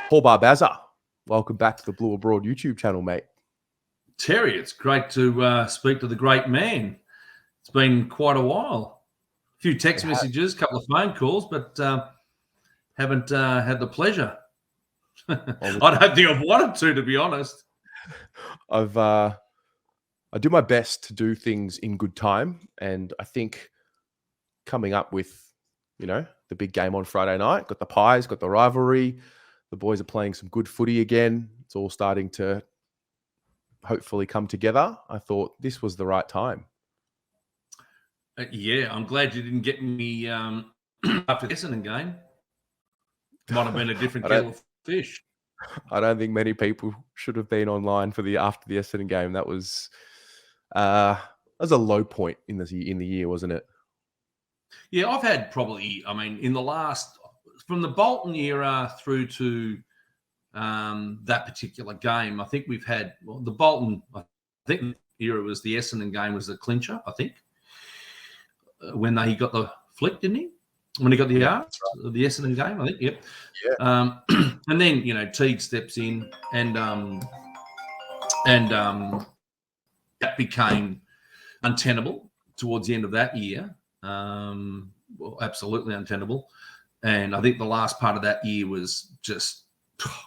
Paul Barbazza, welcome back to the Blue Abroad YouTube channel, mate. Terry, it's great to speak to the great man. It's been quite a while. A few text messages, a couple of phone calls, but haven't had the pleasure. I don't think I've wanted to be honest. I do my best to do things in good time, and I think coming up with, the big game on Friday night, got the Pies, got the rivalry, the boys are playing some good footy again. It's all starting to hopefully come together. I thought this was the right time. Yeah, I'm glad you didn't get me after the Essendon game. Might have been a different kettle of fish. I don't think many people should have been online for after the Essendon game. That was a low point in the year, wasn't it? Yeah, I've had probably, in the last, from the Bolton era through to that particular game, I think we've had, the Bolton, I think era was the Essendon game was the clincher, I think, when he got the flick, didn't he? When he got the yards, the Essendon game, I think, yep. Yeah. And then, Teague steps in and that became untenable towards the end of that year. Absolutely untenable. And I think the last part of that year was just,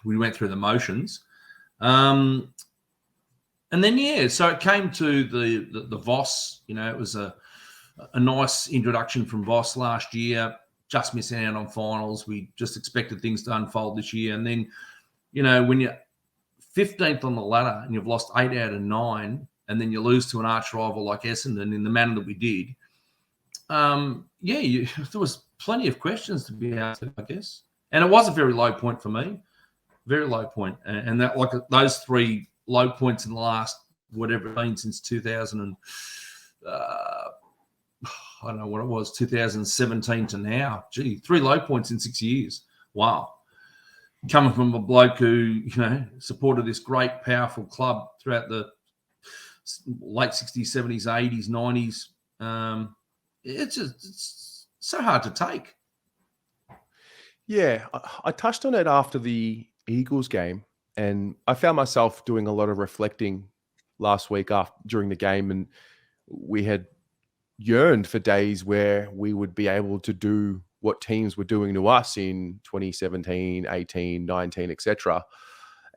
we went through the motions. And then, so it came to the Voss, it was a nice introduction from Voss last year, just missing out on finals. We just expected things to unfold this year. And then, when you're 15th on the ladder and you've lost 8 out of 9, and then you lose to an arch rival like Essendon in the manner that we did, there was plenty of questions to be asked, I guess. And it was a very low point for me, very low point. And that, like those 3 low points in the last, whatever it's been since 2000 and I don't know what it was, 2017 to now. 3 low points in 6 years. Wow. Coming from a bloke who, supported this great, powerful club throughout the late 60s, 70s, 80s, 90s. It's so hard to take. Yeah, I touched on it after the Eagles game, and I found myself doing a lot of reflecting last week during the game, and we had yearned for days where we would be able to do what teams were doing to us in 2017, 18, 19, etc.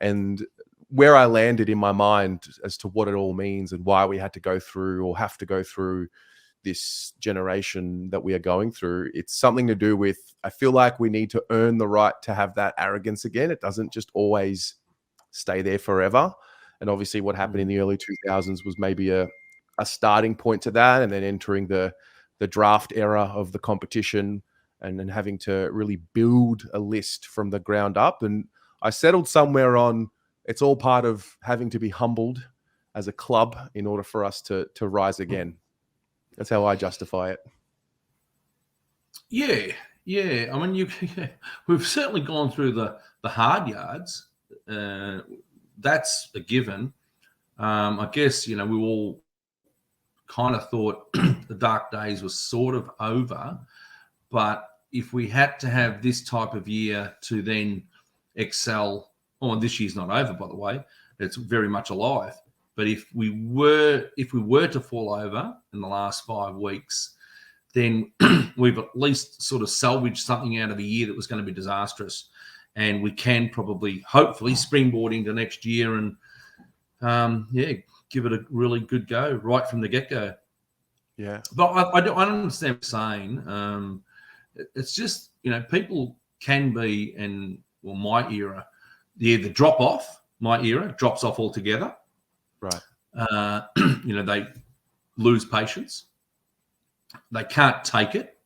And where I landed in my mind as to what it all means and why we had to go through or have to go through this generation that we are going through, it's something to do with, I feel like we need to earn the right to have that arrogance again. It doesn't just always stay there forever. And obviously what happened in the early 2000s was maybe a starting point to that, and then entering the draft era of the competition and then having to really build a list from the ground up. And I settled somewhere on, it's all part of having to be humbled as a club in order for us to rise again. That's how I justify it. Yeah. We've certainly gone through the hard yards. That's a given. I guess, we all kind of thought the dark days were sort of over. But if we had to have this type of year to then excel, this year's not over, by the way, it's very much alive. But if we were to fall over in the last 5 weeks, then we've at least sort of salvaged something out of a year that was going to be disastrous. And we can probably, hopefully, springboard into next year and, give it a really good go right from the get-go. Yeah. But I don't understand what you're saying. It's just, people can be, my era, the drop-off, my era, drops off altogether. Right. They lose patience. They can't take it.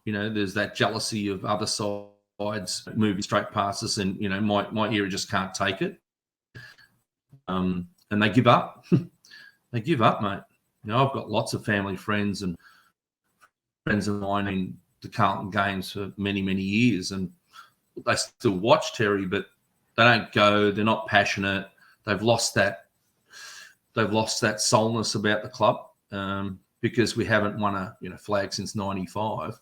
There's that jealousy of other sides moving straight past us, and my era just can't take it. And they give up. They give up, mate. I've got lots of family friends and friends of mine in the Carlton games for many, many years, and they still watch, Terry, but they don't go. They're not passionate. They've lost that soulness about the club because we haven't won a flag since '95.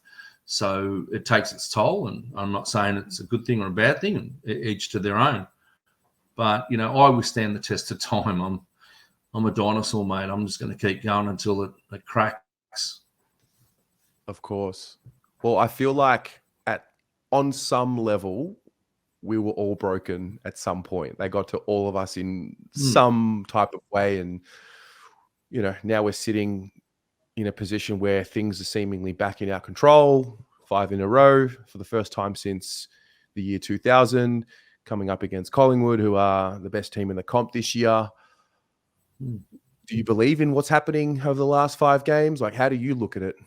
So it takes its toll, and I'm not saying it's a good thing or a bad thing, and each to their own. But, I withstand the test of time. I'm a dinosaur, mate. I'm just going to keep going until it cracks. Of course. Well, I feel like on some level, we were all broken at some point. They got to all of us in some type of way. And, now we're sitting in a position where things are seemingly back in our control, 5 in a row for the first time since the year 2000, coming up against Collingwood, who are the best team in the comp this year. Do you believe in what's happening over the last 5 games? Like, how do you look at it?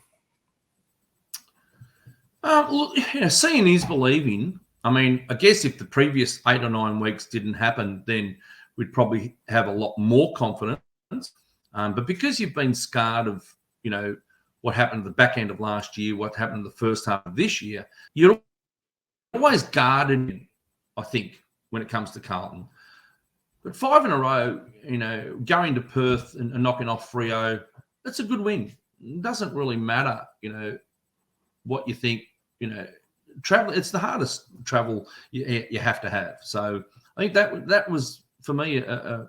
Look, seeing is believing. I mean, I guess if the previous 8 or 9 weeks didn't happen, then we'd probably have a lot more confidence. But because you've been scarred of, what happened at the back end of last year, what happened in the first half of this year, you're always guarded, I think, when it comes to Carlton. But 5 in a row, going to Perth and knocking off Freo, that's a good win. It doesn't really matter, what you think, travel. It's the hardest travel you have to have. So I think that was, for me, a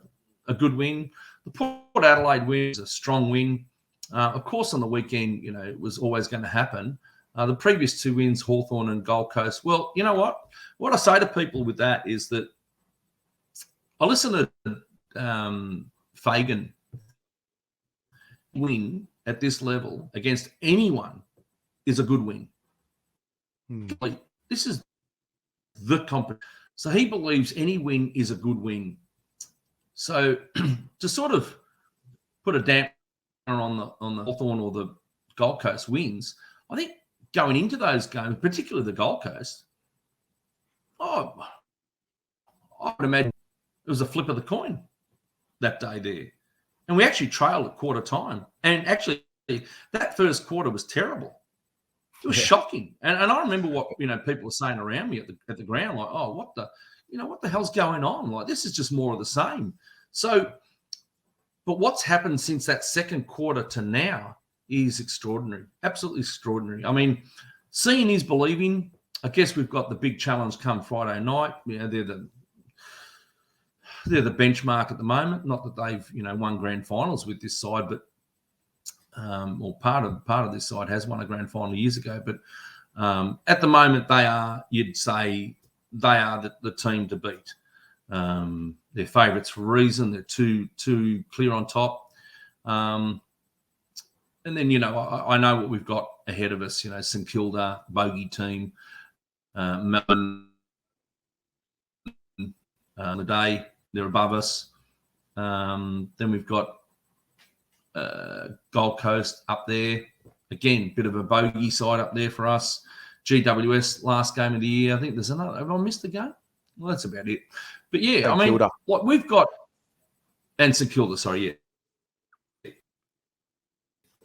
good win. The Port Adelaide win was a strong win. Of course, on the weekend, it was always going to happen. The previous 2 wins, Hawthorn and Gold Coast. Well, you know what? What I say to people with that is that I listen to Fagan win at this level against anyone is a good win. This is the competition. So he believes any win is a good win. So to sort of put a damper on the Hawthorn or the Gold Coast wins, I think going into those games, particularly the Gold Coast, I would imagine it was a flip of the coin that day there. And we actually trailed at quarter time. And actually, that first quarter was terrible. It was shocking. And I remember what, people were saying around me at the ground, like, oh, what the hell's going on? Like, this is just more of the same. So, but what's happened since that second quarter to now is extraordinary, absolutely extraordinary. I mean, seeing is believing. I guess we've got the big challenge come Friday night. They're the benchmark at the moment. Not that they've, won grand finals with this side, but or part of this side has won a grand final years ago. But at the moment, you'd say they are the team to beat. They're favourites for a reason. They're too clear on top. And then, I know what we've got ahead of us, St Kilda, bogey team, Melbourne, the day, they're above us. Then we've got Gold Coast up there. Again, bit of a bogey side up there for us. GWS, last game of the year. I think there's another. Have I missed a game? Well, that's about it. But yeah, I mean, what we've got, and St Kilda, sorry, yeah.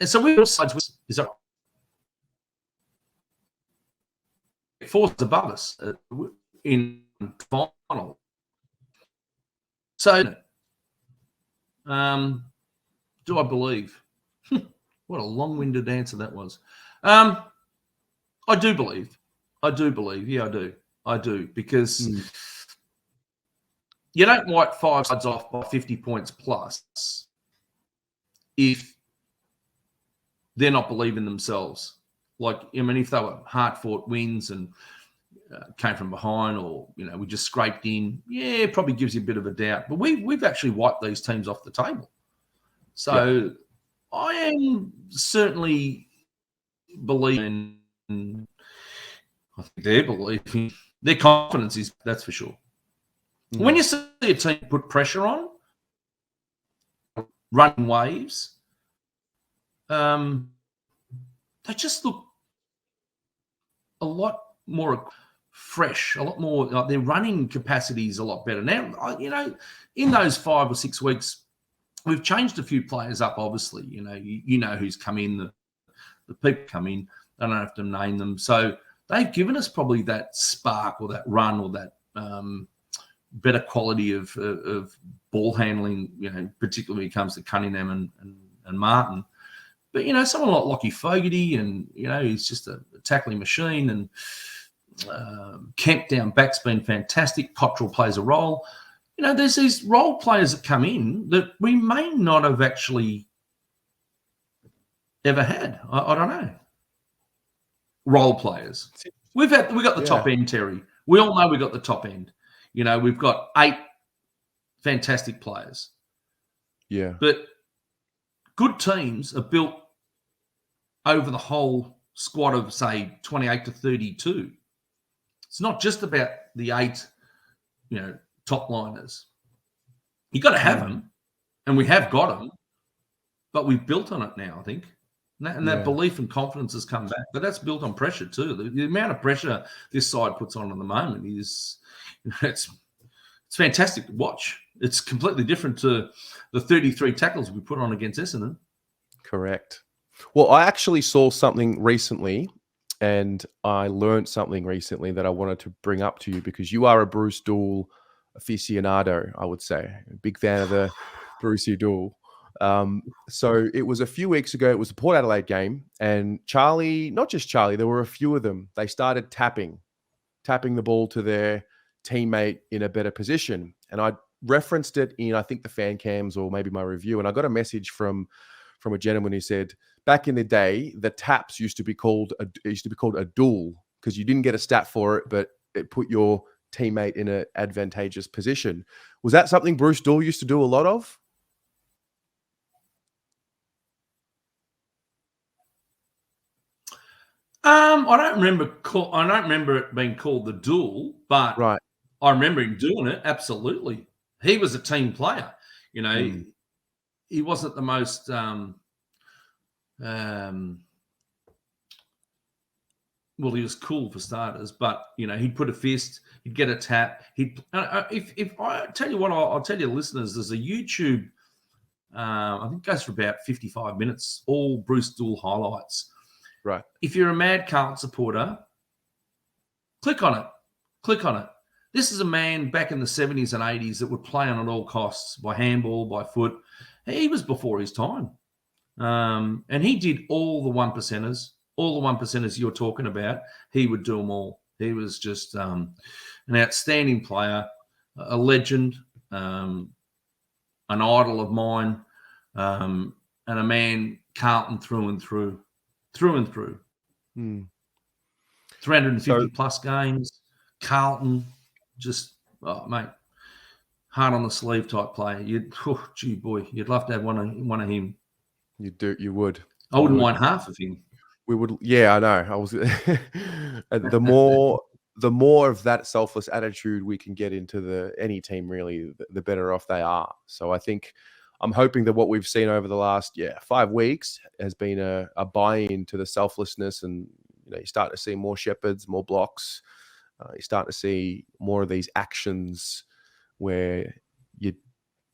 And so we've got sides. Is that fourth above us in final? So, do I believe? What a long-winded answer that was. I do believe. Yeah, I do. Because you don't write 5 sides off by 50 points plus if they're not believing themselves. Like, I mean, if they were hard-fought wins and came from behind, or we just scraped in, yeah, it probably gives you a bit of a doubt. But we've actually wiped these teams off the table. So I am certainly believing. I think they're believing. Their confidence is, that's for sure. When you see a team put pressure on, running waves, they just look a lot more fresh, a lot more. Like, their running capacity is a lot better now. In those 5 or 6 weeks, we've changed a few players up. Obviously, you know who's come in. The people come in. I don't have to name them. So they've given us probably that spark or that run or that better quality of ball handling. Particularly when it comes to Cunningham and Martin. But someone like Lockie Fogarty, and he's just a tackling machine, and Kemp down back's been fantastic. Cottrell plays a role. You know, there's these role players that come in that we may not have actually ever had. I don't know. Role players. We got the top end, Terry. We all know we got the top end. You know, we've got 8 fantastic players. Yeah. But good teams are built over the whole squad of, say, 28 to 32. It's not just about the 8, top liners. You've got to have them, and we have got them, but we've built on it now, I think. And that belief and confidence has come back. But that's built on pressure too. The amount of pressure this side puts on at the moment is, it's fantastic to watch. It's completely different to the 33 tackles we put on against Essendon. Correct. Well, I actually saw something recently, and I learned something recently that I wanted to bring up to you, because you are a Bruce Doull aficionado, I would say. A big fan of the Brucey Doull. So it was a few weeks ago. It was the Port Adelaide game, and Charlie, not just Charlie, there were a few of them. They started tapping the ball to their teammate in a better position. And I referenced it in, I think, the fan cams or maybe my review. And I got a message from a gentleman who said, back in the day, the taps used to be called a duel, because you didn't get a stat for it, but it put your teammate in an advantageous position. Was that something Bruce Doull used to do a lot of? I don't remember it being called the duel, but Right. I remember him doing it. Absolutely, he was a team player. You know, he wasn't the most well, he was cool for starters, but he'd put a fist, he'd get a tap. He'd if I tell you what, I'll tell you, listeners, there's a YouTube. I think it goes for about 55 minutes, all Bruce Doull highlights. Right. If you're a mad Carlton supporter, click on it. This is a man back in the 70s and 80s that would play on at all costs, by handball, by foot. He was before his time. And he did all the one percenters you're talking about. He would do them all. He was just an outstanding player, a legend, an idol of mine, and a man Carlton through and through. 350 plus games. Carlton, just, mate, heart on the sleeve type player. You'd love to have one of him. You would. I wouldn't mind half of him. We would. Yeah, I know. I was. The more of that selfless attitude we can get into any team, really, the better off they are. So I think, I'm hoping that what we've seen over the last 5 weeks has been a buy-in to the selflessness, and you start to see more shepherds, more blocks. You start to see more of these actions where you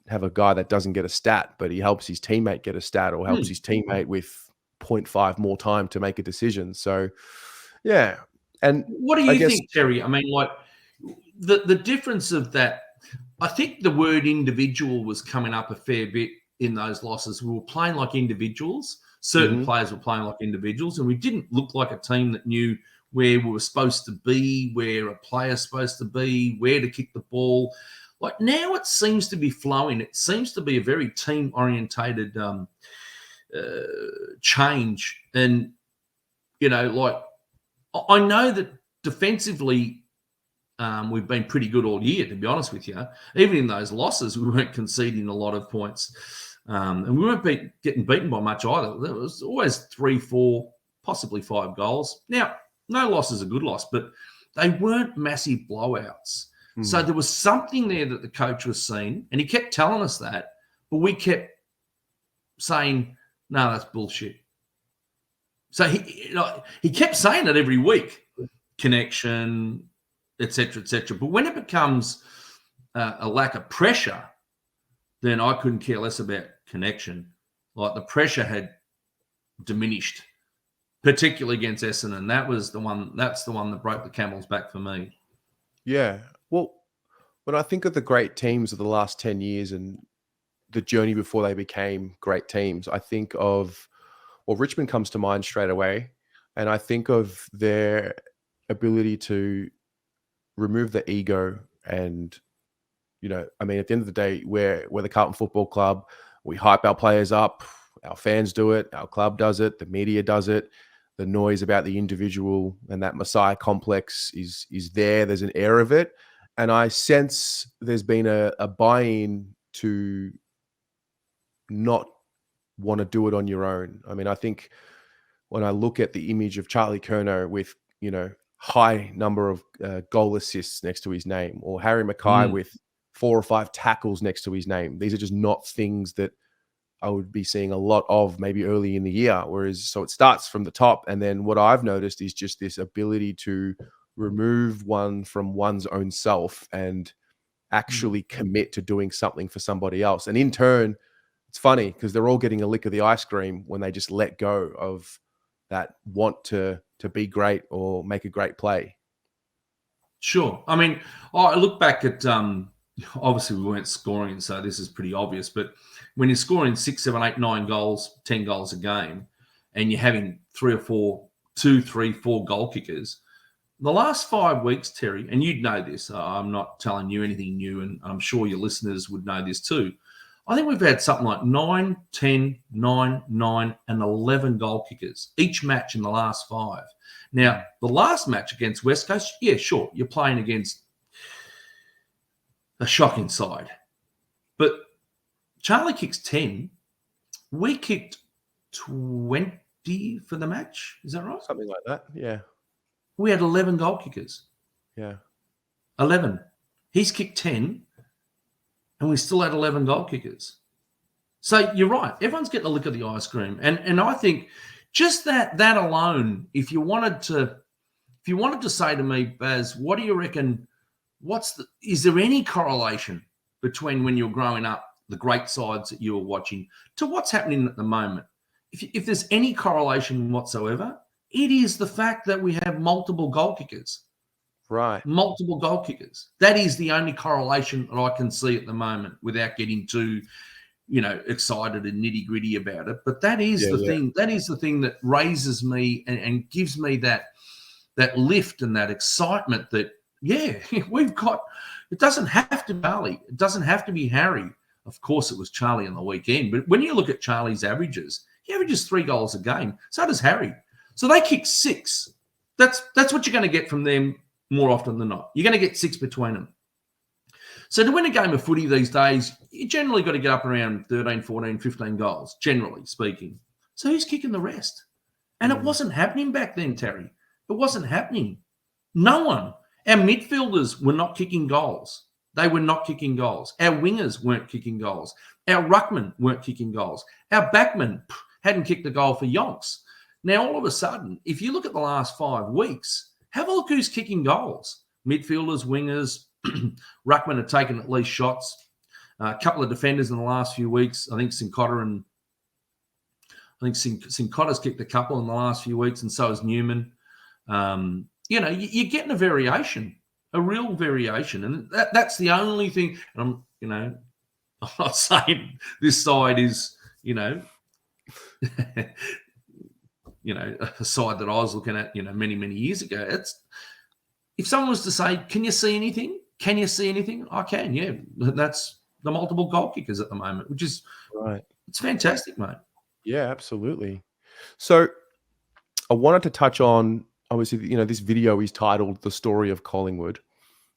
have a guy that doesn't get a stat, but he helps his teammate get a stat, or helps his teammate with 0.5 more time to make a decision. So, yeah. And what do you think, Terry? I mean, like the difference of that. I think the word individual was coming up a fair bit in those losses. We were playing like individuals. Certain players were playing like individuals, and we didn't look like a team that knew where we were supposed to be, where a player's supposed to be, where to kick the ball. Like now it seems to be flowing. It seems to be a very team-orientated change. And, like I know that defensively, we've been pretty good all year, to be honest with you. Even in those losses, we weren't conceding a lot of points. And we weren't getting beaten by much either. There was always 3, 4, possibly 5 goals. Now, no loss is a good loss, but they weren't massive blowouts. So there was something there that the coach was seeing, and he kept telling us that, but we kept saying, no, that's bullshit. So he kept saying it every week, connection, etc., etc. But when it becomes a lack of pressure, then I couldn't care less about connection. Like the pressure had diminished, particularly against Essendon. That's the one that broke the camel's back for me. Yeah. Well, when I think of the great teams of the last 10 years and the journey before they became great teams, I think of, Richmond comes to mind straight away. And I think of their ability to remove the ego and, I mean, at the end of the day, we're the Carlton Football Club. We hype our players up. Our fans do it. Our club does it. The media does it. The noise about the individual and that Messiah complex is there. There's an air of it. And I sense there's been a buy-in to not want to do it on your own. I mean, I think when I look at the image of Charlie Curnow with, high number of goal assists next to his name, or Harry Mackay with 4 or 5 tackles next to his name, these are just not things that I would be seeing a lot of maybe early in the year. So it starts from the top. And then what I've noticed is just this ability to remove one from one's own self and actually commit to doing something for somebody else. And in turn, it's funny because they're all getting a lick of the ice cream when they just let go of that want to be great or make a great play. Sure. I mean, I look back at obviously we weren't scoring, so this is pretty obvious. But when you're scoring 6, 7, 8, 9 goals, 10 goals a game, and you're having 2, 3, 4 goal kickers, the last 5 weeks, Terry, and you'd know this. I'm not telling you anything new, and I'm sure your listeners would know this too. I think we've had something like 9, 10, 9, 9, and 11 goal kickers each match in the last 5. Now, the last match against West Coast, yeah, sure, you're playing against a shocking side. But Charlie kicks 10. We kicked 20 for the match. Is that right? Something like that, yeah. We had 11 goal kickers. Yeah. 11. He's kicked 10. And we still had 11 goal kickers. So you're right. Everyone's getting a lick of the ice cream. And I think just that alone, if you wanted to say to me, Baz, what do you reckon, is there any correlation between when you're growing up, the great sides that you were watching, to what's happening at the moment? If there's any correlation whatsoever, it is the fact that we have multiple goal kickers. Right. Multiple goal kickers. That is the only correlation that I can see at the moment without getting too, excited and nitty gritty about it. But that is thing. That is the thing that raises me and gives me that lift and that excitement that, we've got, it doesn't have to be Charlie. It doesn't have to be Harry. Of course, it was Charlie on the weekend. But when you look at Charlie's averages, he averages 3 goals a game. So does Harry. So they kick 6. That's what you're going to get from them. More often than not, you're going to get 6 between them. So to win a game of footy these days, you generally got to get up around 13, 14, 15 goals, generally speaking. So who's kicking the rest? And it wasn't happening back then, Terry. It wasn't happening. No one. Our midfielders were not kicking goals. They were not kicking goals. Our wingers weren't kicking goals. Our ruckmen weren't kicking goals. Our backmen hadn't kicked a goal for yonks. Now, all of a sudden, if you look at the last 5 weeks, have a look who's kicking goals. Midfielders, wingers, ruckman have taken at least shots. A couple of defenders in the last few weeks. I think Sincotta's kicked a couple in the last few weeks, and so has Newman. You're getting a variation, a real variation. And that's the only thing. And I'm not saying this side is, a side that I was looking at, many, many years ago. If someone was to say, can you see anything? Can you see anything? I can, yeah. That's the multiple goal kickers at the moment, which is right. It's fantastic, mate. Yeah, absolutely. So I wanted to touch on, obviously, this video is titled The Story of Collingwood.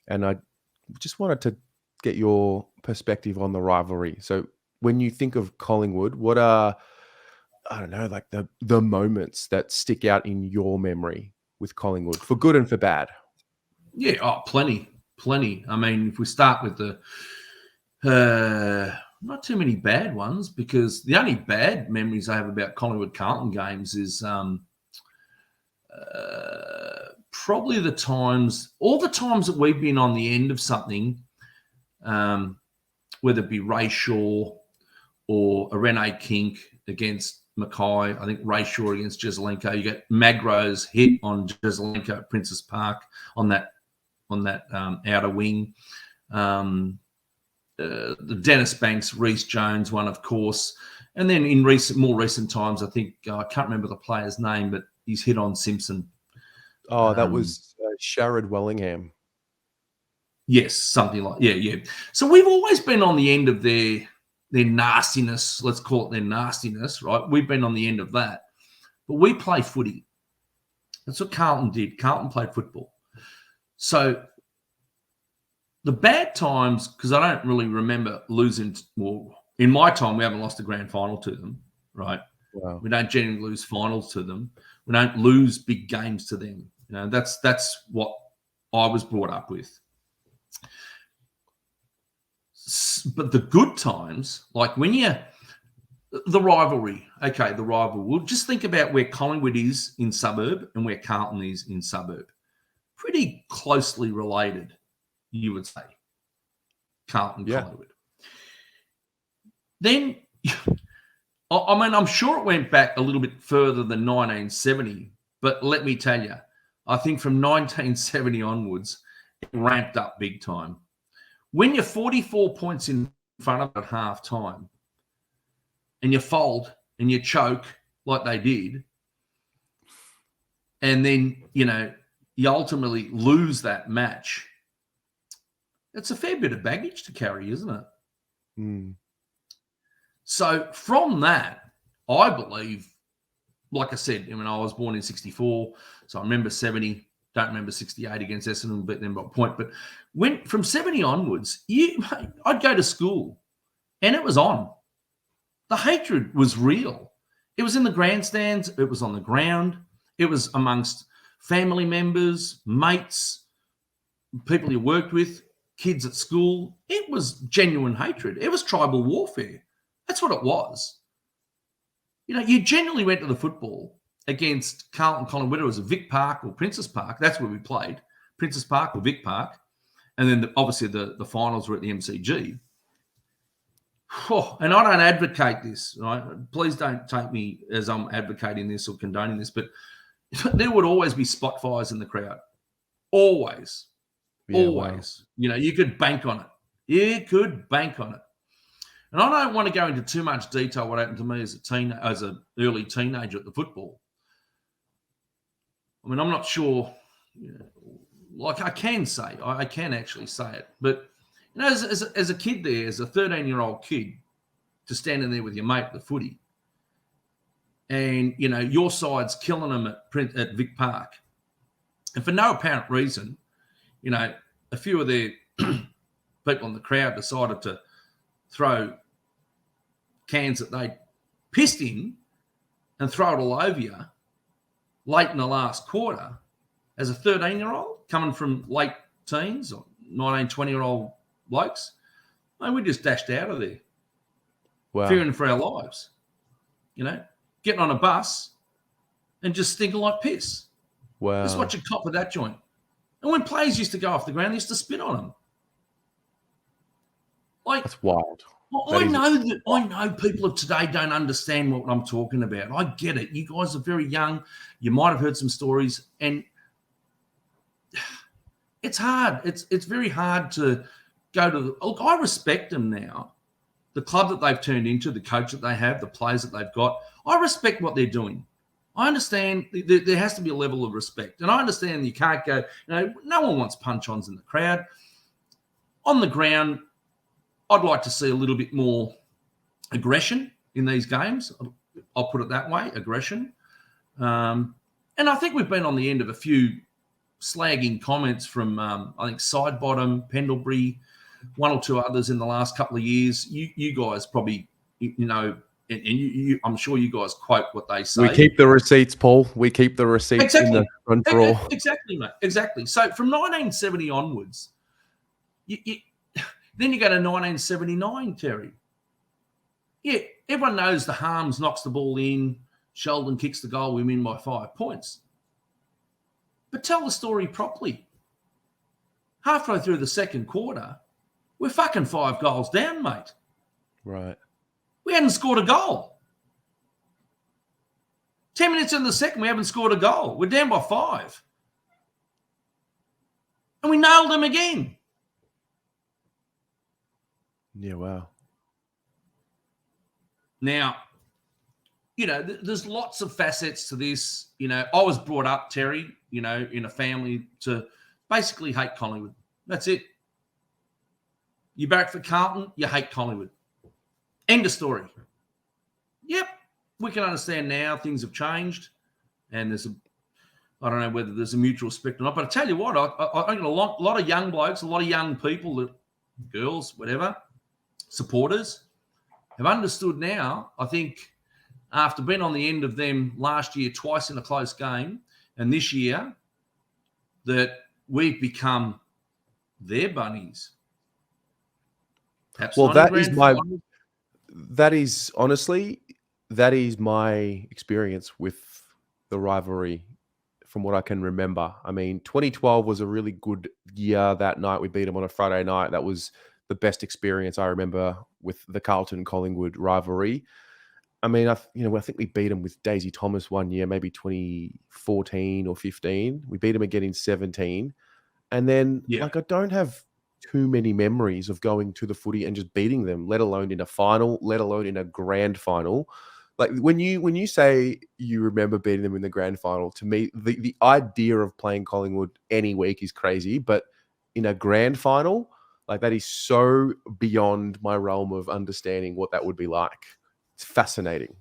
And I just wanted to get your perspective on the rivalry. So when you think of Collingwood, what are, I don't know, like the moments that stick out in your memory with Collingwood, for good and for bad? Yeah, plenty. I mean, if we start with the not too many bad ones, because the only bad memories I have about Collingwood Carlton games is probably all the times that we've been on the end of something, whether it be Ray Shaw or a Rene Kink against Mackay. I think Ray Shaw against Jesselenko. You get Magro's hit on Jesselenko at Princess Park on that outer wing. The Dennis Banks, Reece Jones one, of course. And then in more recent times, I think, I can't remember the player's name, but, he's hit on Simpson. Oh, that was Sharad Wellingham. Yes, something like yeah. So we've always been on the end of their nastiness. Let's call it their nastiness, right? We've been on the end of that, but we play footy. That's what Carlton did. Carlton played football. So the bad times, because I don't really remember losing. Well, in my time, we haven't lost a grand final to them, right? Wow. We don't generally lose finals to them. We don't lose big games to them. You know, that's what I was brought up with. But the good times, like when the rivalry, well, just think about where Collingwood is in suburb and where Carlton is in suburb. Pretty closely related, you would say. Carlton, Collingwood. Then, I mean, I'm sure it went back a little bit further than 1970, but let me tell you, I think from 1970 onwards, it ramped up big time. When you're 44 points in front of at half time and you fold and you choke like they did, and then, you ultimately lose that match, it's a fair bit of baggage to carry, isn't it? Mm. So from that, I believe, like I said, I was born in 64, so I remember 70. Don't remember 68 against Essendon, beat them by a point. But from 70 onwards, I'd go to school and it was on. The hatred was real. It was in the grandstands. It was on the ground. It was amongst family members, mates, people you worked with, kids at school. It was genuine hatred. It was tribal warfare. That's what it was. You genuinely went to the football against Carlton, Collingwood, whether it was a Vic Park or Princess Park. That's where we played, Princess Park or Vic Park. And then obviously the finals were at the MCG. And I don't advocate this, right? Please don't take me as I'm advocating this or condoning this, but there would always be spot fires in the crowd. Always. Yeah, always. Wow. You could bank on it. You could bank on it. And I don't want to go into too much detail what happened to me as an early teenager at the football. I mean, I'm not sure, like I can actually say it. But, as a kid there, as a 13-year-old kid, just standing there with your mate at the footy, and, your side's killing them at Vic Park. And for no apparent reason, a few of their people in the crowd decided to throw cans that they pissed in and throw it all over you late in the last quarter as a 13-year-old coming from late teens or 19, 20-year-old blokes. And we just dashed out of there. Wow. Fearing for our lives. Getting on a bus and just stinking like piss. Wow. That's what you cop with that joint. And when players used to go off the ground, they used to spit on them. That's wild. Well, I know people of today don't understand what I'm talking about. I get it. You guys are very young. You might have heard some stories, and it's hard. It's very hard to go to. Look, I respect them now. The club that they've turned into, the coach that they have, the players that they've got. I respect what they're doing. I understand there has to be a level of respect, and I understand you can't go. No one wants punch-ons in the crowd. On the ground, I'd like to see a little bit more aggression in these games. I'll put it that way, aggression. And I think we've been on the end of a few slagging comments from, I think, Sidebottom, Pendlebury, one or two others in the last couple of years. You guys probably, and you, I'm sure you guys quote what they say. We keep the receipts, Paul. We keep the receipts in the front drawer. Exactly, mate. Exactly. So from 1970 onwards, then you go to 1979, Terry. Yeah, everyone knows the Harms knocks the ball in, Sheldon kicks the goal, we win by 5 points. But tell the story properly. Halfway through the second quarter, we're fucking 5 goals down, mate. Right. We hadn't scored a goal. 10 minutes in the second, we haven't scored a goal. We're down by 5. And we nailed them again. Yeah, wow. Now, there's lots of facets to this. I was brought up, Terry, in a family to basically hate Collingwood. That's it. You barrack for Carlton, you hate Collingwood. End of story. Yep, we can understand now things have changed, and I don't know whether there's a mutual respect or not, but I tell you what, I think a lot of young blokes, a lot of young people, girls, whatever, supporters, have understood now, I think, after being on the end of them last year twice in a close game, and this year, that we've become their bunnies. Perhaps well, that is my experience with the rivalry from what I can remember. I mean, 2012 was a really good year. That night we beat them on a Friday night. That was the best experience I remember with the Carlton Collingwood rivalry. I mean, I think we beat them with Daisy Thomas one year, maybe 2014 or 15. We beat them again in 17. And then, I don't have too many memories of going to the footy and just beating them, let alone in a final, let alone in a grand final. Like when you say you remember beating them in the grand final, to me, the idea of playing Collingwood any week is crazy. But in a grand final, like that is so beyond my realm of understanding what that would be like. It's fascinating.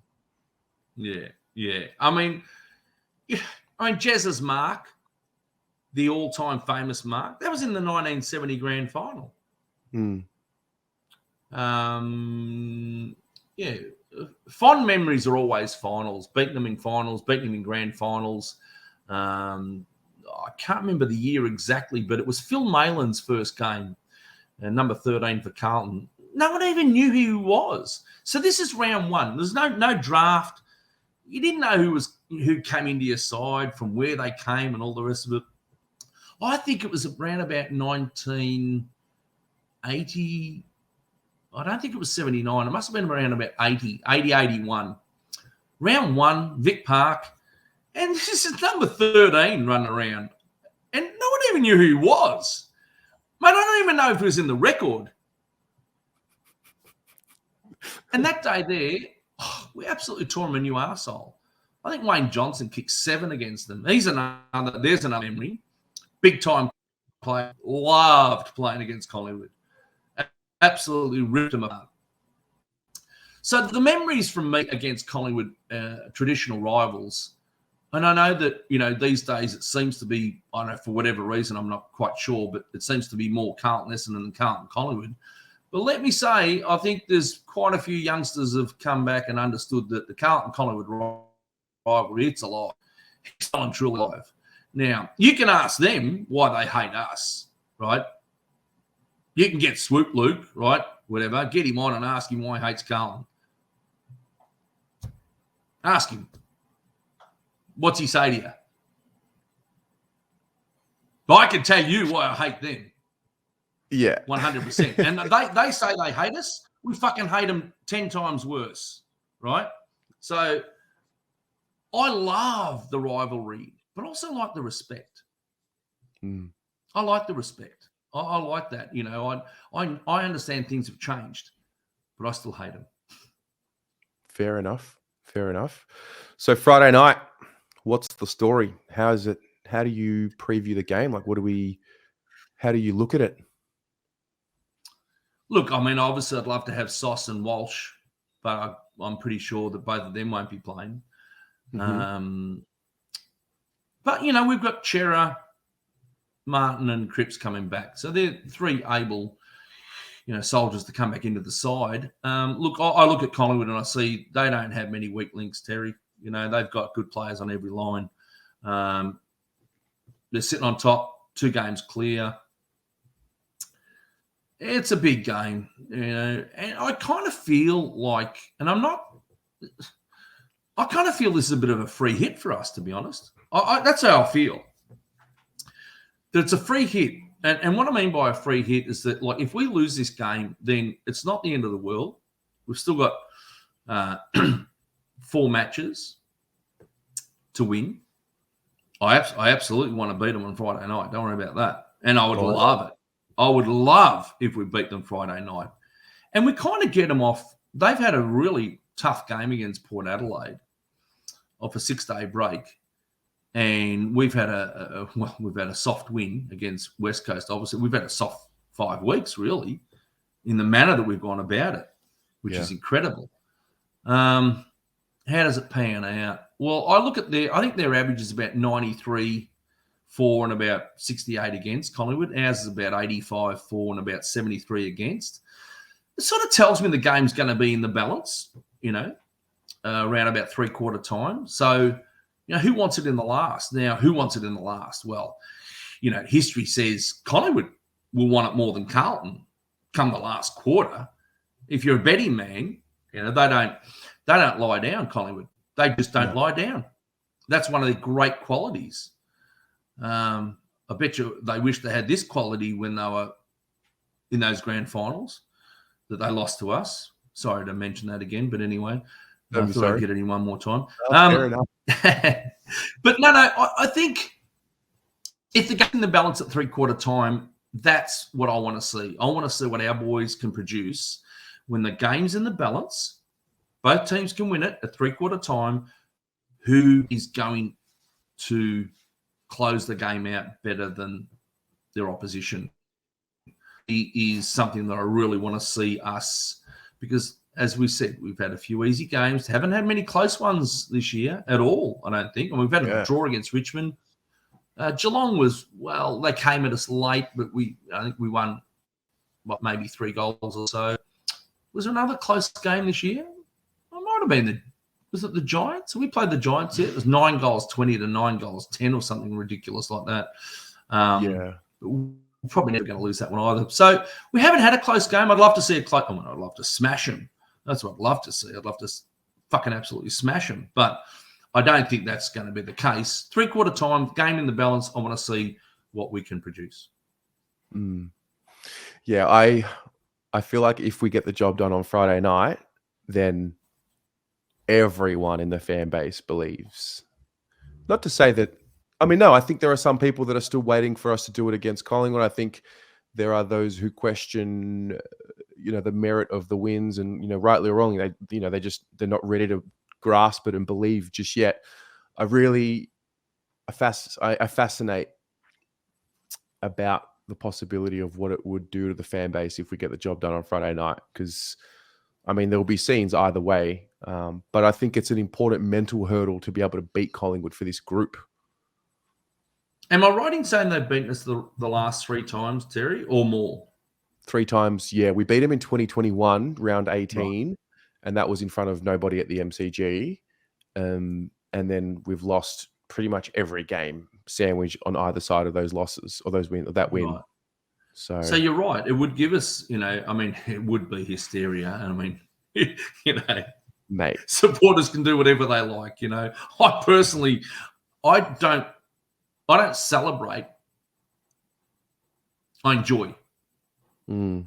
Yeah. I mean, Jez's mark, the all-time famous mark, that was in the 1970 grand final. Fond memories are always finals. Beating them in finals, beating them in grand finals. I can't remember the year exactly, but it was Phil Malin's first game, number 13 for Carlton. No one even knew who he was. So this is round one. There's no draft. You didn't know who came into your side, from where they came, and all the rest of it. I think it was around about 1980. I don't think it was 79. It must have been around about 80, 81. Round one, Vic Park. And this is number 13 running around. And no one even knew who he was. Mate, I don't even know if he was in the record. And that day there, we absolutely tore him a new arsehole. I think Wayne Johnson kicked 7 against them. There's another memory. Big time player. Loved playing against Collingwood. Absolutely ripped them apart. So the memories from me against Collingwood, traditional rivals, and I know that, these days it seems to be, I don't know, for whatever reason, I'm not quite sure, but it seems to be more Carlton Essendon than Carlton Collingwood. But let me say, I think there's quite a few youngsters have come back and understood that the Carlton Collingwood rivalry, it's alive. It's still and truly alive. Now, you can ask them why they hate us, right? You can get Swoop Luke, right? Whatever. Get him on and ask him why he hates Carlton. Ask him. What's he say to you? But I can tell you why I hate them. Yeah. 100%. And they say they hate us. We fucking hate them 10 times worse, right? So I love the rivalry, but also like the respect. I like the respect. I like that. I understand things have changed, but I still hate them. Fair enough. So Friday night, what's the story? How is it? How do you preview the game? Like, how do you look at it? Look, I mean, obviously I'd love to have Sauce and Walsh, but I'm pretty sure that both of them won't be playing. But, we've got Chera, Martin and Cripps coming back. So they're 3 able, soldiers to come back into the side. Look, I look at Collingwood and I see they don't have many weak links, Terry. They've got good players on every line. They're sitting on top, 2 games clear. It's a big game, and I kind of feel like, I kind of feel this is a bit of a free hit for us, to be honest. That's how I feel. That it's a free hit. And what I mean by a free hit is that, like, if we lose this game, then it's not the end of the world. We've still got 4 matches to win. I absolutely want to beat them on Friday night. Don't worry about that. And I would love it. I would love if we beat them Friday night. And we kind of get them off. They've had a really tough game against Port Adelaide. off a 6-day break, and we've had a soft win against West Coast. Obviously, we've had a soft 5 weeks, really, in the manner that we've gone about it, which is incredible. How does it pan out? Well, I think their average is about 93 for and about 68 against Collingwood. Ours is about 85 for and about 73 against. It sort of tells me the game's going to be in the balance, around about 3/4 time. So, who wants it in the last? Now, who wants it in the last? Well, history says Collingwood will want it more than Carlton come the last quarter. If you're a betting man, they don't lie down, Collingwood. They just don't lie down. That's one of their great qualities. I bet you they wish they had this quality when they were in those grand finals that they lost to us. Sorry to mention that again, but anyway, I thought I'd get it in one more time. Fair enough. But no, I think if the game's in the balance at 3/4 time, that's what I want to see. I want to see what our boys can produce when the game's in the balance. Both teams can win it at 3/4 time. Who is going to close the game out better than their opposition? It is something that I really want to see us, because as we said, we've had a few easy games. Haven't had many close ones this year at all, I don't think. And we've had a draw against Richmond. Geelong they came at us late, but I think we won, maybe 3 goals or so. Was there another close game this year? It might have been was it the Giants? We played the Giants here. It was 9 goals 20 to 9 goals 10 or something ridiculous like that. We're probably never going to lose that one either. So we haven't had a close game. I'd love to see I'd love to smash them. That's what I'd love to see. I'd love to fucking absolutely smash them. But I don't think that's going to be the case. 3/4 time, game in the balance. I want to see what we can produce. Yeah, I feel like if we get the job done on Friday night, then everyone in the fan base believes. Not to say that, I think there are some people that are still waiting for us to do it against Collingwood. I think there are those who question, the merit of the wins, and rightly or wrongly, they're not ready to grasp it and believe just yet. I fascinate about the possibility of what it would do to the fan base if we get the job done on Friday night, because there will be scenes either way, but I think it's an important mental hurdle to be able to beat Collingwood for this group. Am I right in saying they've beaten us the last 3 times, Terry, or more? 3 times, yeah. We beat them in 2021, round 18, and that was in front of nobody at the MCG. And then we've lost pretty much every game sandwich on either side of those losses or that win. Right. So you're right. It would give us, it would be hysteria. And mate, supporters can do whatever they like. I personally, I don't celebrate. I enjoy. Yeah,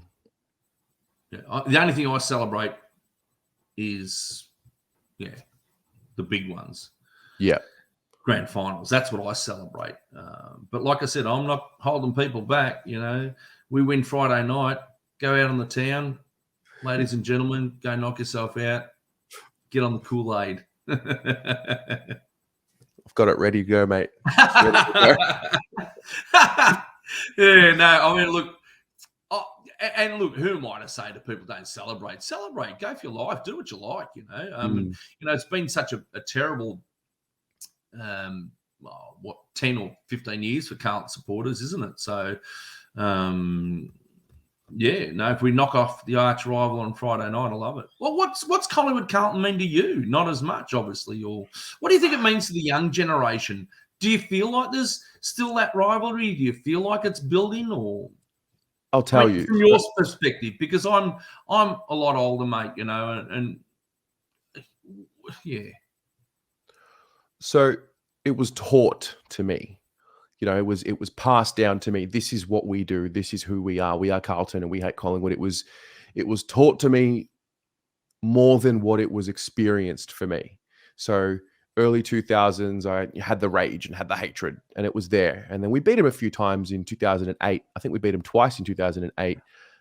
the only thing I celebrate is, the big ones. Yeah. Grand finals. That's what I celebrate. But like I said, I'm not holding people back. We win Friday night, go out on the town, ladies and gentlemen, go knock yourself out, get on the Kool-Aid. I've got it ready to go, mate. Look, and look, who am I to say to people don't celebrate? Celebrate, go for your life, do what you like, it's been such a terrible 10 or 15 years for Carlton supporters, isn't it? So, if we knock off the arch rival on Friday night, I love it. Well, what's Collingwood Carlton mean to you? Not as much, obviously. Or what do you think it means to the young generation? Do you feel like there's still that rivalry? Do you feel like it's building? Or I'll tell you from your perspective, because I'm a lot older, mate. And yeah. So it was taught to me. It was passed down to me. This is what we do. This is who we are. We are Carlton and we hate Collingwood. It was taught to me more than what it was experienced for me. So early 2000s, I had the rage and had the hatred, and it was there. And then we beat him a few times in 2008. I think we beat him twice in 2008.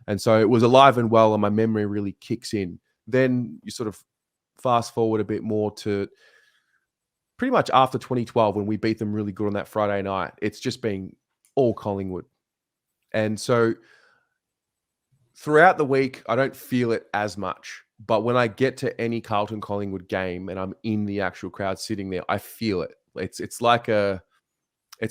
And so it was alive and well, and my memory really kicks in. Then you sort of fast forward a bit more to pretty much after 2012 when we beat them really good on that Friday night, it's just been all Collingwood. And so throughout the week, I don't feel it as much. But when I get to any Carlton Collingwood game and I'm in the actual crowd sitting there, I feel it. It's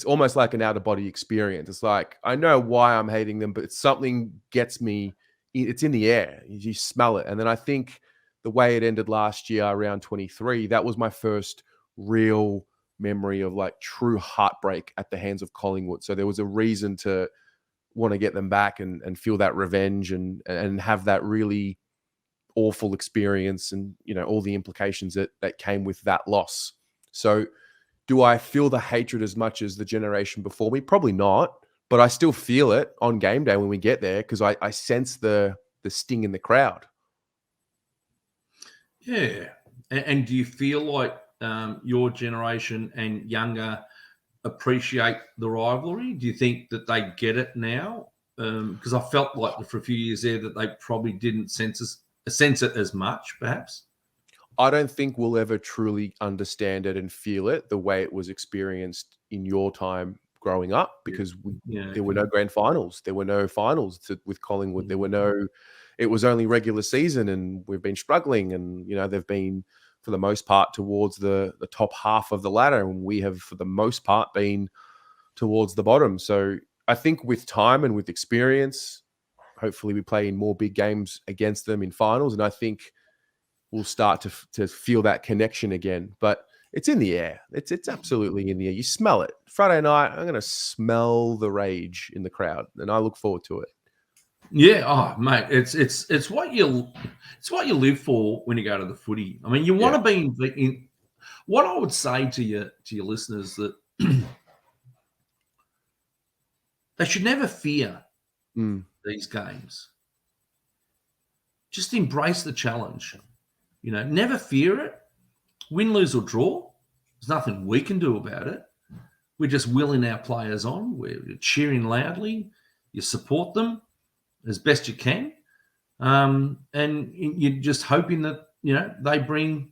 almost like an out of body experience. It's like, I know why I'm hating them, but something gets me. It's in the air. You smell it. And then I think the way it ended last year around 23, that was my first real memory of like true heartbreak at the hands of Collingwood. So there was a reason to want to get them back and feel that revenge and have that really awful experience and, you know, all the implications that came with that loss. So do I feel the hatred as much as the generation before me? Probably not, but I still feel it on game day when we get there because I sense the sting in the crowd. Yeah. And do you feel like your generation and younger appreciate the rivalry? Do you think that they get it now? Because I felt like for a few years there that they probably didn't sense it as much, perhaps. I don't think we'll ever truly understand it and feel it the way it was experienced in your time growing up because there were no grand finals. There were no finals with Collingwood. There were it was only regular season and we've been struggling and, you know, they've been for the most part towards the top half of the ladder and we have for the most part been towards the bottom. So I think with time and with experience, hopefully we play in more big games against them in finals. And I think we'll start to feel that connection again. But it's in the air. It's absolutely in the air. You smell it. Friday night, I'm going to smell the rage in the crowd, and I look forward to it. Yeah, oh mate, it's what you live for when you go to the footy. I mean, you want to be in. What I would say to your listeners that they should never fear these games. Just embrace the challenge. You know, never fear it. Win, lose, or draw. There's nothing we can do about it. We're just willing our players on. We're cheering loudly. You support them as best you can. And you're just hoping that, you know, they bring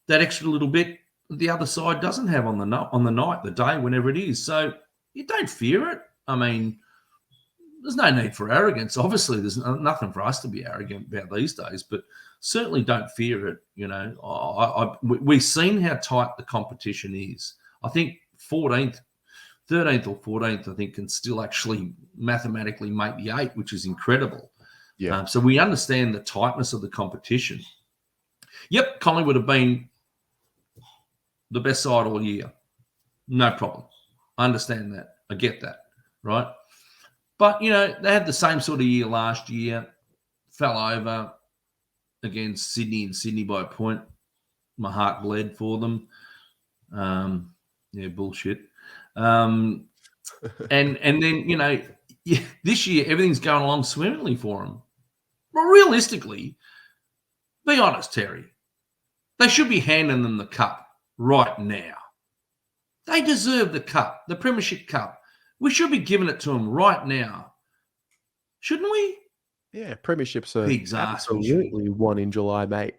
that extra little bit that the other side doesn't have on the night, the day, whenever it is. So you don't fear it. I mean, there's no need for arrogance. Obviously, there's nothing for us to be arrogant about these days, but certainly don't fear it. You know, we've seen how tight the competition is. I think 13th or 14th, I think, can still actually mathematically make the 8, which is incredible. Yeah. So we understand the tightness of the competition. Yep, Collingwood have been the best side all year. No problem. I understand that. I get that, right? But, you know, they had the same sort of year last year, fell over against Sydney and Sydney by a point. My heart bled for them. Bullshit. And then, you know, this year everything's going along swimmingly for them. Well, realistically, be honest, Terry, they should be handing them the cup right now. They deserve the cup, the Premiership Cup. We should be giving it to them right now. Shouldn't we? Yeah, premierships are absolutely won in July, mate.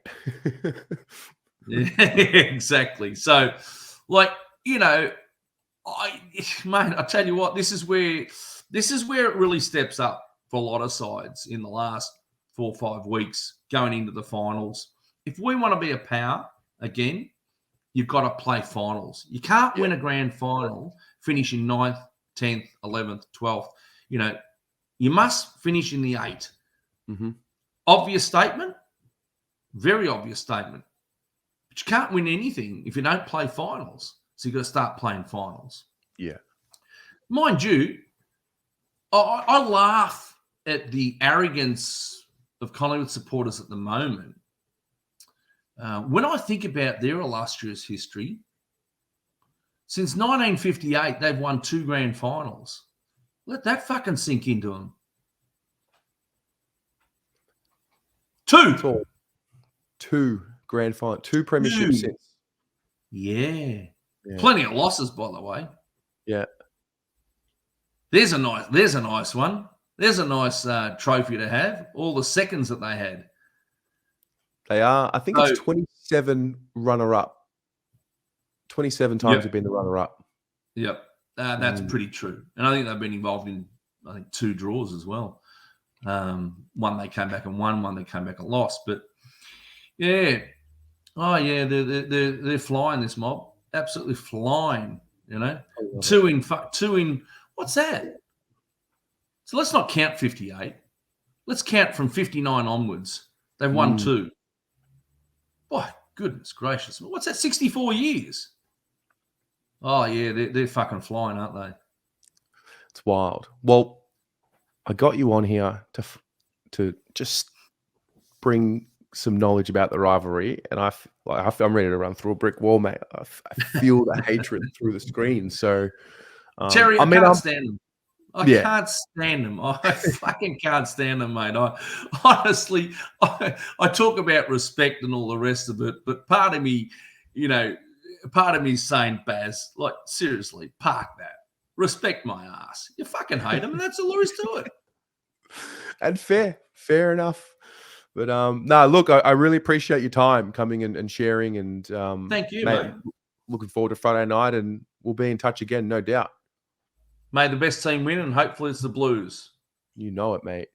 Yeah, exactly. So, like, you know, I tell you what, this is where it really steps up for a lot of sides in the last 4 or 5 weeks going into the finals. If we want to be a power again, you've got to play finals. You can't win a grand final, finish in 9th, 10th, 11th, 12th. You know, you must finish in the 8. Mm-hmm. Obvious statement, very obvious statement. But you can't win anything if you don't play finals. So you've got to start playing finals. Yeah. Mind you, I laugh at the arrogance of Collingwood supporters at the moment. When I think about their illustrious history, since 1958, they've won 2 grand finals. Let that fucking sink into them. 2. 2 grand finals, 2 premierships since. Yeah. Plenty of losses, by the way. Yeah. There's a nice one. There's a nice trophy to have. All the seconds that they had. They are. I think it's 27 runner-up 27 times Yep. have been the runner-up. Yep. That's pretty true. And I think they've been involved in, 2 draws as well. One they came back and won, one they came back and lost. But yeah, they're flying, this mob, absolutely flying. Two in. What's that? So let's not count 58. Let's count from 59 onwards. They've won 2. Boy, goodness gracious! What's that? 64 years. Oh yeah, they're fucking flying, aren't they? It's wild. Well, I got you on here to just bring some knowledge about the rivalry, and I'm ready to run through a brick wall, mate. I feel the hatred through the screen. So, Terry, I can't stand them. I can't stand them. I fucking can't stand them, mate. I honestly, I talk about respect and all the rest of it, but part of me, part of me is saying, Baz, like, seriously, park that. Respect my ass. You fucking hate them, and that's all there is to it. And fair enough. But look, I really appreciate your time coming and sharing. And thank you, mate. Looking forward to Friday night, and we'll be in touch again, no doubt. May the best team win, and hopefully it's the Blues. You know it, mate.